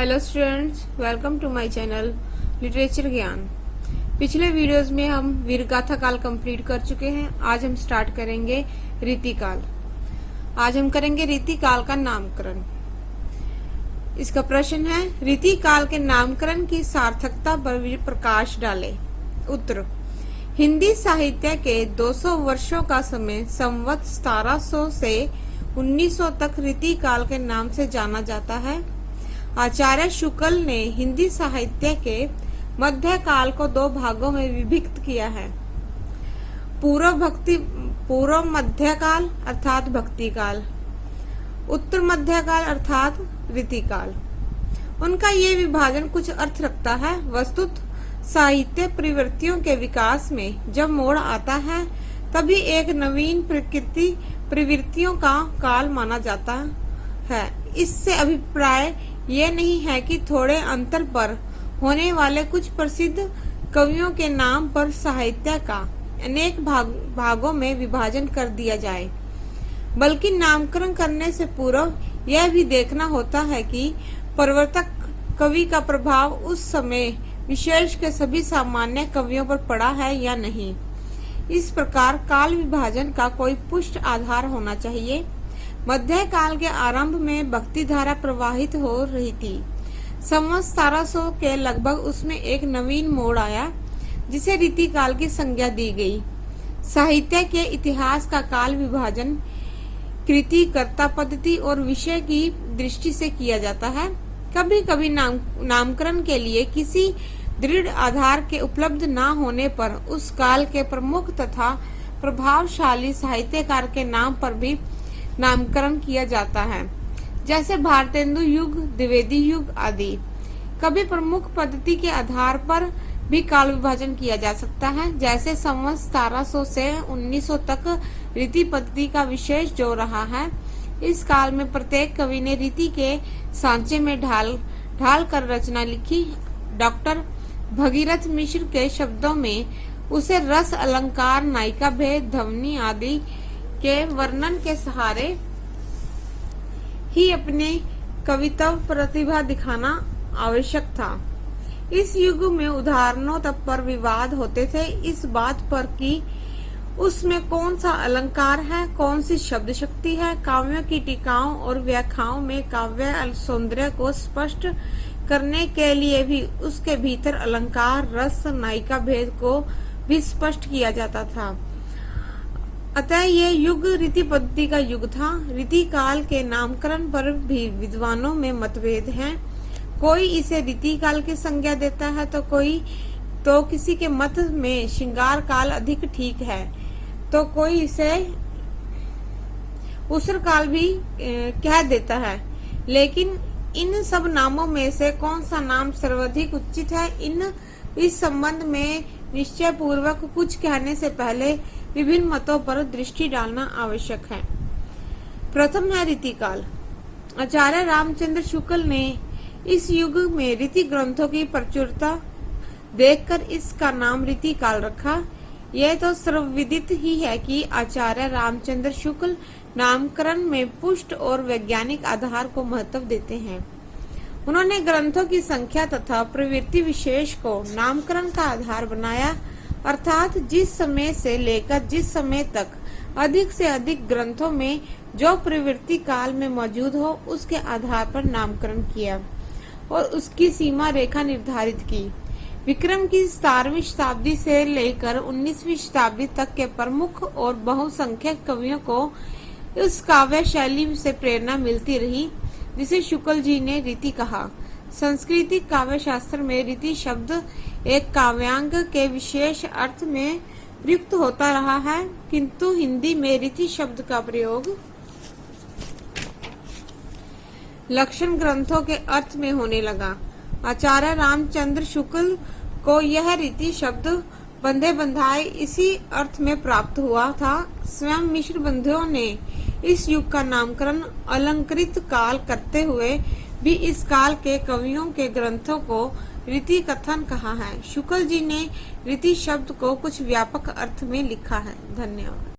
Hello students, welcome to my channel literature Gyan. पिछले videos में हम वीरगाथा काल कंप्लीट कर चुके हैं। आज हम स्टार्ट करेंगे रीतिकाल। आज हम करेंगे रीतिकाल का नामकरण। इसका प्रश्न है, रीतिकाल के नामकरण की सार्थकता पर प्रकाश डालें। उत्तर, हिंदी साहित्य के 200 वर्षों का समय संवत 1700 से 1900 तक रीतिकाल के नाम से जाना जाता है। आचार्य शुक्ल ने हिंदी साहित्य के मध्य काल को 2 भागों में विभक्त किया है। पूर्व मध्य काल अर्थात भक्ति काल, उत्तर मध्य काल अर्थात रीतिकाल। उनका ये विभाजन कुछ अर्थ रखता है। वस्तुत साहित्य प्रवृत्तियों के विकास में जब मोड़ आता है तभी एक नवीन प्रवृत्तियों का काल माना जाता है। इससे अभिप्राय यह नहीं है कि थोड़े अंतर पर होने वाले कुछ प्रसिद्ध कवियों के नाम पर साहित्य का अनेक भागों में विभाजन कर दिया जाए, बल्कि नामकरण करने से पूर्व यह भी देखना होता है कि प्रवर्तक कवि का प्रभाव उस समय विशेष के सभी सामान्य कवियों पर पड़ा है या नहीं। इस प्रकार काल विभाजन का कोई पुष्ट आधार होना चाहिए। मध्य काल के आरंभ में भक्ति धारा प्रवाहित हो रही थी। संवत 1700 के लगभग उसमें एक नवीन मोड़ आया, जिसे रीतिकाल की संज्ञा दी गई। साहित्य के इतिहास का काल विभाजन कृति, कर्ता पद्धति और विषय की दृष्टि से किया जाता है। कभी कभी नामकरण के लिए किसी दृढ़ आधार के उपलब्ध न होने पर उस काल के प्रमुख तथा प्रभावशाली साहित्यकार के नाम पर भी नामकरण किया जाता है, जैसे भारतेंदु युग, द्विवेदी युग आदि। कभी प्रमुख पद्धति के आधार पर भी काल विभाजन किया जा सकता है, जैसे संवत 1700 से 1900 तक रीति पद्धति का विशेष जोर रहा है। इस काल में प्रत्येक कवि ने रीति के सांचे में ढाल कर रचना लिखी। डॉक्टर भगीरथ मिश्र के शब्दों में उसे रस, अलंकार, नायिका भेद, ध्वनि आदि के वर्णन के सहारे ही अपनी कविता प्रतिभा दिखाना आवश्यक था। इस युग में उदाहरणों तक पर विवाद होते थे इस बात पर कि उसमें कौन सा अलंकार है, कौन सी शब्द शक्ति है। काव्यों की टीकाओं और व्याख्याओं में काव्य सौंदर्य को स्पष्ट करने के लिए भी उसके भीतर अलंकार, रस, नायिका भेद को भी स्पष्ट किया जाता था। अतः ये युग रीति पद्धति का युग था। रीति काल के नामकरण पर भी विद्वानों में मतभेद हैं। कोई इसे रीति काल की संज्ञा देता है तो किसी के मत में श्रृंगार काल अधिक ठीक है, तो कोई इसे उसर काल भी कह देता है। लेकिन इन सब नामों में से कौन सा नाम सर्वाधिक उचित है, इस संबंध में निश्चय पूर्वक कुछ कहने से पहले विभिन्न मतों पर दृष्टि डालना आवश्यक है। प्रथम है रीतिकाल। आचार्य रामचंद्र शुक्ल ने इस युग में रीति ग्रंथों की प्रचुरता देखकर इसका नाम रीतिकाल रखा। यह तो सर्वविदित ही है कि आचार्य रामचंद्र शुक्ल नामकरण में पुष्ट और वैज्ञानिक आधार को महत्व देते हैं। उन्होंने ग्रंथों की संख्या तथा प्रवृत्ति विशेष को नामकरण का आधार बनाया, अर्थात जिस समय से लेकर जिस समय तक अधिक से अधिक ग्रंथों में जो प्रवृत्ति काल में मौजूद हो उसके आधार पर नामकरण किया और उसकी सीमा रेखा निर्धारित की। विक्रम की 17वीं शताब्दी से लेकर 19वीं शताब्दी तक के प्रमुख और बहुसंख्यक कवियों को इस काव्य शैली से प्रेरणा मिलती रही, जिसे शुक्ल जी ने रीति कहा। सांस्कृतिक काव्य शास्त्र में रीति शब्द एक काव्यांग के विशेष अर्थ में प्रयुक्त होता रहा है, किंतु हिंदी में रीति शब्द का प्रयोग लक्षण ग्रंथों के अर्थ में होने लगा। आचार्य रामचंद्र शुक्ल को यह रीति शब्द बंधे बंधाए इसी अर्थ में प्राप्त हुआ था। स्वयं मिश्र बंधुओं ने इस युग का नामकरण अलंकृत काल करते हुए भी इस काल के कवियों के ग्रंथों को रीति कथन कहा है। शुक्ल जी ने रीति शब्द को कुछ व्यापक अर्थ में लिखा है। धन्यवाद।